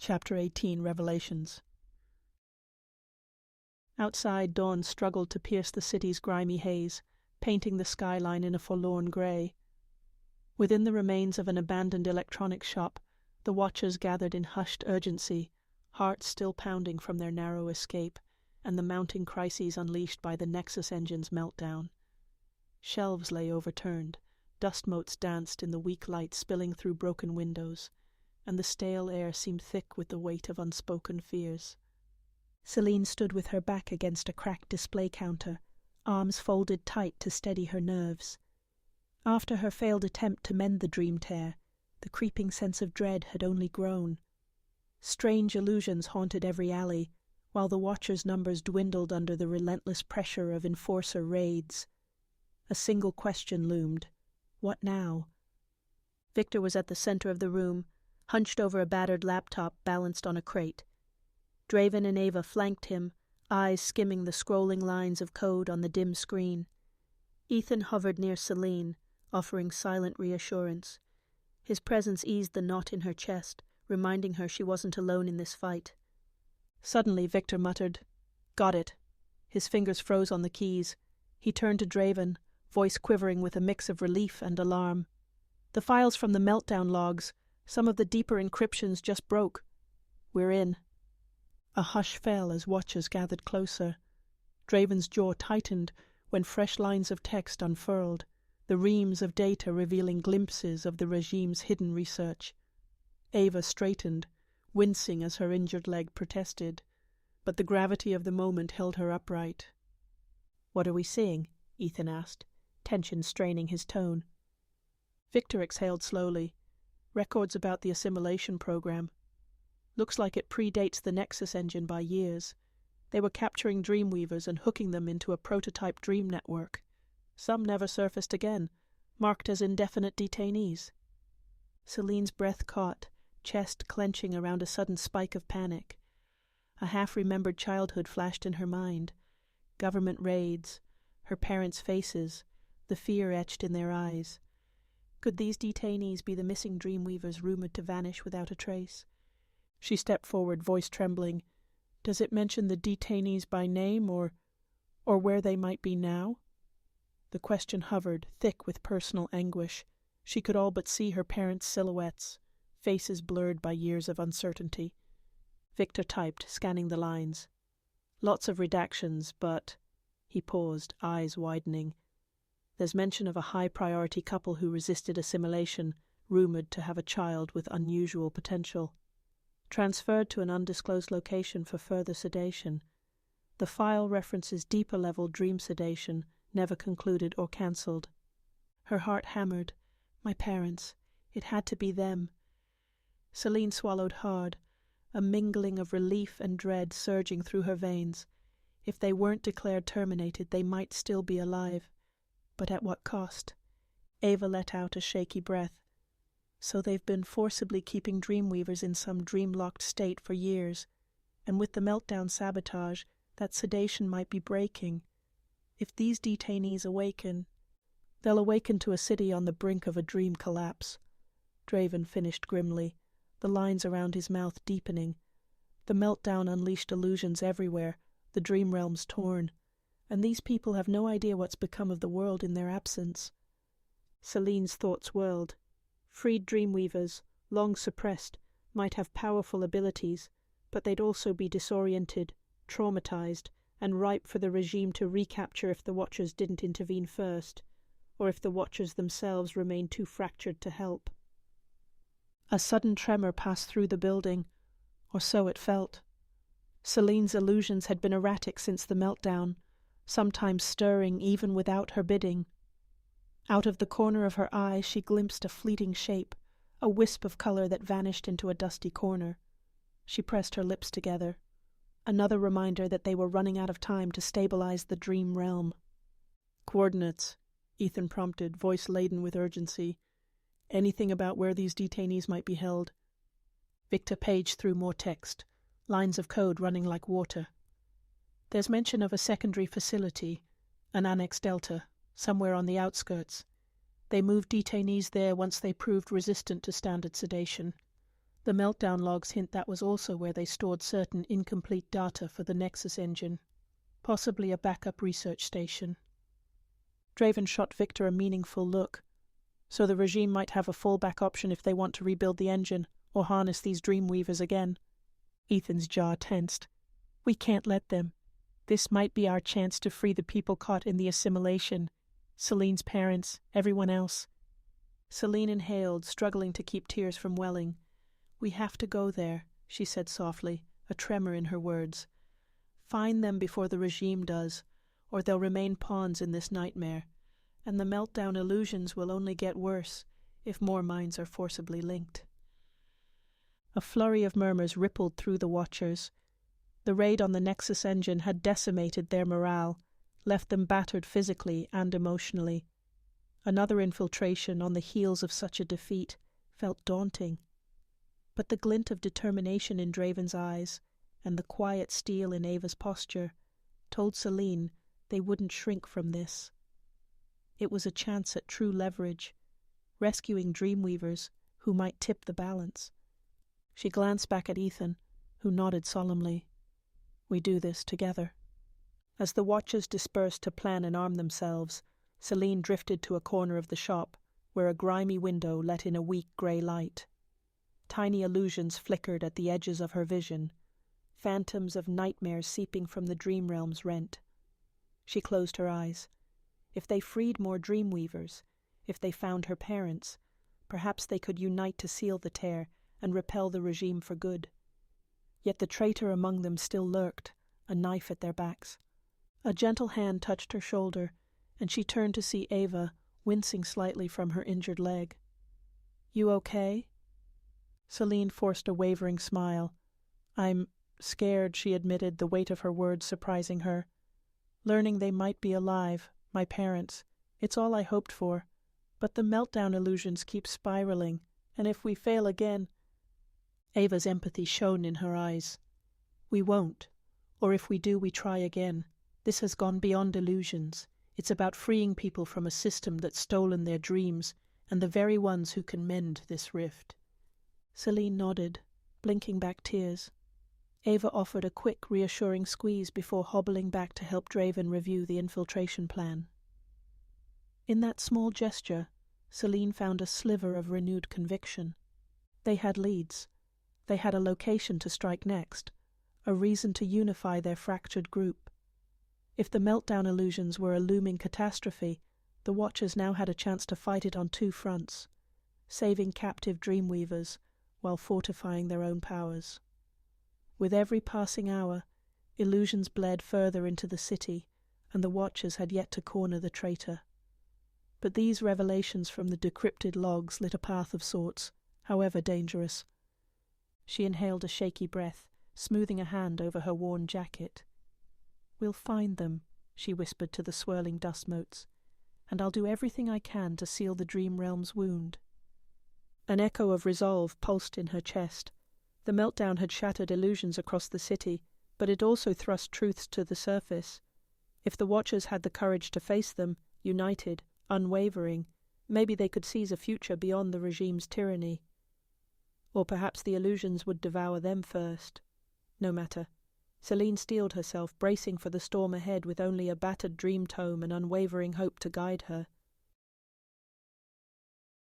Chapter 18, Revelations. Outside, dawn struggled to pierce the city's grimy haze, painting the skyline in a forlorn grey. Within the remains of an abandoned electronics shop, the watchers gathered in hushed urgency, hearts still pounding from their narrow escape, and the mounting crises unleashed by the Nexus engine's meltdown. Shelves lay overturned, dust motes danced in the weak light spilling through broken windows, and the stale air seemed thick with the weight of unspoken fears. Selene stood with her back against a cracked display counter, arms folded tight to steady her nerves. After her failed attempt to mend the dream tear, the creeping sense of dread had only grown. Strange illusions haunted every alley, while the watchers' numbers dwindled under the relentless pressure of enforcer raids. A single question loomed. What now? Victor was at the center of the room, hunched over a battered laptop balanced on a crate. Draven and Ava flanked him, eyes skimming the scrolling lines of code on the dim screen. Ethan hovered near Selene, offering silent reassurance. His presence eased the knot in her chest, reminding her she wasn't alone in this fight. Suddenly Victor muttered, "Got it." His fingers froze on the keys. He turned to Draven, voice quivering with a mix of relief and alarm. "The files from the meltdown logs, some of the deeper encryptions just broke. We're in." A hush fell as watchers gathered closer. Draven's jaw tightened when fresh lines of text unfurled, the reams of data revealing glimpses of the regime's hidden research. Ava straightened, wincing as her injured leg protested, but the gravity of the moment held her upright. "What are we seeing?" Ethan asked, tension straining his tone. Victor exhaled slowly. "Records about the assimilation program. Looks like it predates the Nexus engine by years. They were capturing Dreamweavers and hooking them into a prototype dream network. Some never surfaced again, marked as indefinite detainees." Selene's breath caught, chest clenching around a sudden spike of panic. A half-remembered childhood flashed in her mind. Government raids, her parents' faces, the fear etched in their eyes. Could these detainees be the missing Dreamweavers rumored to vanish without a trace? She stepped forward, voice trembling. "Does it mention the detainees by name or where they might be now?" The question hovered, thick with personal anguish. She could all but see her parents' silhouettes, faces blurred by years of uncertainty. Victor typed, scanning the lines. "Lots of redactions, but—" He paused, eyes widening. "There's mention of a high-priority couple who resisted assimilation, rumored to have a child with unusual potential. Transferred to an undisclosed location for further sedation. The file references deeper-level dream sedation, never concluded or cancelled." Her heart hammered. My parents. It had to be them. Selene swallowed hard, a mingling of relief and dread surging through her veins. If they weren't declared terminated, they might still be alive. But at what cost? Ava let out a shaky breath. So they've been forcibly keeping Dreamweavers in some dream-locked state for years, and with the meltdown sabotage, that sedation might be breaking. If these detainees awaken, they'll awaken to a city on the brink of a dream collapse. Draven finished grimly, the lines around his mouth deepening. The meltdown unleashed illusions everywhere, the dream realms torn, and these people have no idea what's become of the world in their absence. Selene's thoughts whirled. Freed Dreamweavers, long suppressed, might have powerful abilities, but they'd also be disoriented, traumatized, and ripe for the regime to recapture if the Watchers didn't intervene first, or if the Watchers themselves remained too fractured to help. A sudden tremor passed through the building, or so it felt. Selene's illusions had been erratic since the meltdown, sometimes stirring even without her bidding. Out of the corner of her eye she glimpsed a fleeting shape, a wisp of color that vanished into a dusty corner. She pressed her lips together. Another reminder that they were running out of time to stabilize the dream realm. "Coordinates," Ethan prompted, voice laden with urgency. "Anything about where these detainees might be held?" Victor paged through more text, lines of code running like water. "There's mention of a secondary facility, an Annex Delta, somewhere on the outskirts. They moved detainees there once they proved resistant to standard sedation. The meltdown logs hint that was also where they stored certain incomplete data for the Nexus engine, possibly a backup research station. Draven shot Victor a meaningful look. So the regime might have a fallback option if they want to rebuild the engine or harness these Dreamweavers again. Ethan's jaw tensed. We can't let them. This might be our chance to free the people caught in the assimilation. Selene's parents, everyone else. Selene inhaled, struggling to keep tears from welling. We have to go there, she said softly, a tremor in her words. Find them before the regime does, or they'll remain pawns in this nightmare, and the meltdown illusions will only get worse if more minds are forcibly linked. A flurry of murmurs rippled through the Watchers. The raid on the Nexus engine had decimated their morale, left them battered physically and emotionally. Another infiltration on the heels of such a defeat felt daunting. But the glint of determination in Draven's eyes and the quiet steel in Ava's posture told Selene they wouldn't shrink from this. It was a chance at true leverage, rescuing Dreamweavers who might tip the balance. She glanced back at Ethan, who nodded solemnly. We do this together. As the Watchers dispersed to plan and arm themselves, Selene drifted to a corner of the shop, where a grimy window let in a weak grey light. Tiny illusions flickered at the edges of her vision, phantoms of nightmares seeping from the dream realm's rent. She closed her eyes. If they freed more Dreamweavers, if they found her parents, perhaps they could unite to seal the tear and repel the regime for good. Yet the traitor among them still lurked, a knife at their backs. A gentle hand touched her shoulder, and she turned to see Ava, wincing slightly from her injured leg. You okay? Selene forced a wavering smile. I'm scared, she admitted, the weight of her words surprising her. Learning they might be alive, my parents, it's all I hoped for. But the meltdown illusions keep spiraling, and if we fail again... Ava's empathy shone in her eyes. We won't. Or if we do, we try again. This has gone beyond illusions. It's about freeing people from a system that's stolen their dreams, and the very ones who can mend this rift. Selene nodded, blinking back tears. Ava offered a quick, reassuring squeeze before hobbling back to help Draven review the infiltration plan. In that small gesture, Selene found a sliver of renewed conviction. They had leads. They had a location to strike next, a reason to unify their fractured group. If the meltdown illusions were a looming catastrophe, the Watchers now had a chance to fight it on two fronts, saving captive Dreamweavers while fortifying their own powers. With every passing hour, illusions bled further into the city, and the Watchers had yet to corner the traitor. But these revelations from the decrypted logs lit a path of sorts, however dangerous. She inhaled a shaky breath, smoothing a hand over her worn jacket. We'll find them, she whispered to the swirling dust motes, and I'll do everything I can to seal the dream realm's wound. An echo of resolve pulsed in her chest. The meltdown had shattered illusions across the city, but it also thrust truths to the surface. If the Watchers had the courage to face them, united, unwavering, maybe they could seize a future beyond the regime's tyranny. Or perhaps the illusions would devour them first. No matter. Selene steeled herself, bracing for the storm ahead with only a battered dream tome and unwavering hope to guide her.